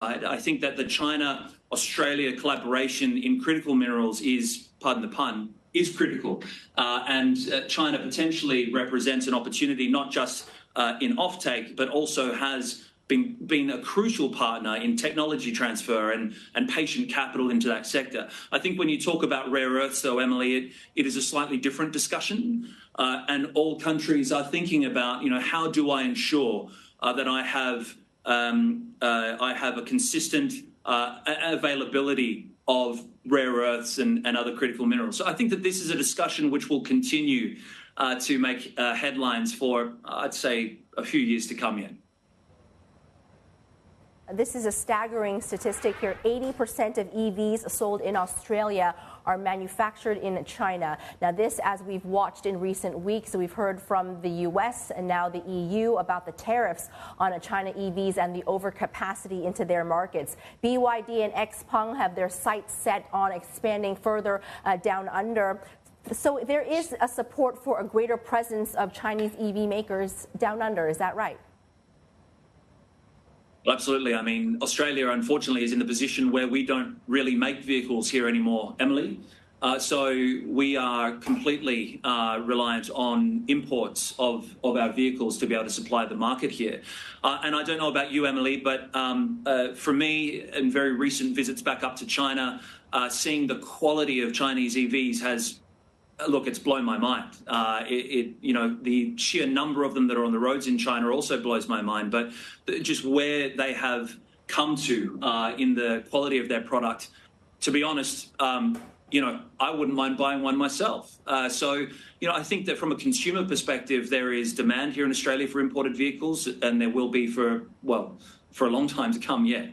I think that the China-Australia collaboration in critical minerals is, pardon the pun, is critical. And China potentially represents an opportunity not just in offtake, but also has been a crucial partner in technology transfer and patient capital into that sector. I think when you talk about rare earths, though, Emily, it is a slightly different discussion. And all countries are thinking about, how do I ensure that I have a consistent availability of rare earths and other critical minerals. So I think that this is a discussion which will continue to make headlines for, I'd say, a few years to come yet. This is a staggering statistic here. 80% of EVs sold in Australia are manufactured in China. Now this, as we've watched in recent weeks, we've heard from the US and now the EU about the tariffs on China EVs and the overcapacity into their markets. BYD and XPeng have their sights set on expanding further down under. So there is a support for a greater presence of Chinese EV makers down under. Is that right? Absolutely. I mean, Australia, unfortunately, is in the position where we don't really make vehicles here anymore, Emily. So we are completely reliant on imports of our vehicles to be able to supply the market here. And I don't know about you, Emily, but for me, in very recent visits back up to China, seeing the quality of Chinese EVs has, look, it's blown my mind. The sheer number of them that are on the roads in China also blows my mind. But just where they have come to in the quality of their product, to be honest, I wouldn't mind buying one myself. So I think that from a consumer perspective, there is demand here in Australia for imported vehicles, and there will be for a long time to come yet.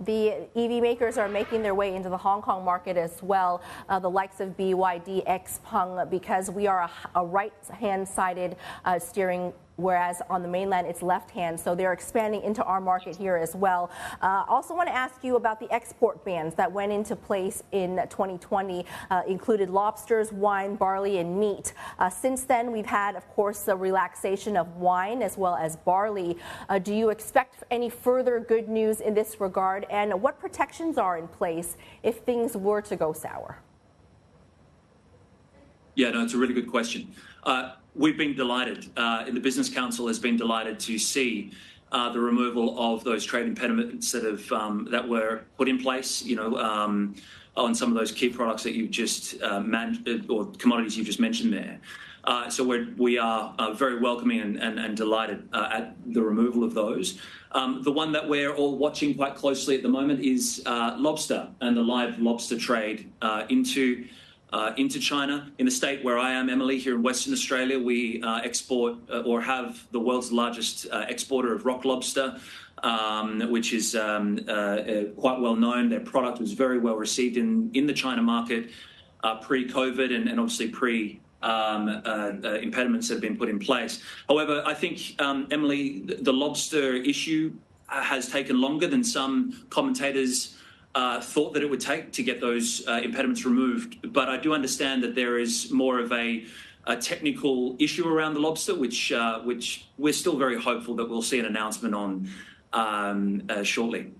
The EV makers are making their way into the Hong Kong market as well, the likes of BYD, XPeng, because we are a right-hand-sided steering, whereas on the mainland it's left-hand. So they're expanding into our market here as well. Also want to ask you about the export bans that went into place in 2020, included lobsters, wine, barley, and meat. Since then, we've had, of course, the relaxation of wine as well as barley. Do you expect any further good news in this regard? And what protections are in place if things were to go sour? Yeah, no, it's a really good question. We've been delighted, the Business Council has been delighted to see the removal of those trade impediments that were put in place, on some of those key products that you've just or commodities you've just mentioned there. So we are very welcoming and delighted at the removal of those. The one that we're all watching quite closely at the moment is lobster and the live lobster trade into China. In the state where I am, Emily, here in Western Australia, we export or have the world's largest exporter of rock lobster, which is quite well known. Their product was very well received in the China market pre-COVID and obviously impediments have been put in place. However, I think, Emily, the lobster issue has taken longer than some commentators thought that it would take to get those impediments removed. But I do understand that there is more of a technical issue around the lobster, which we're still very hopeful that we'll see an announcement on shortly.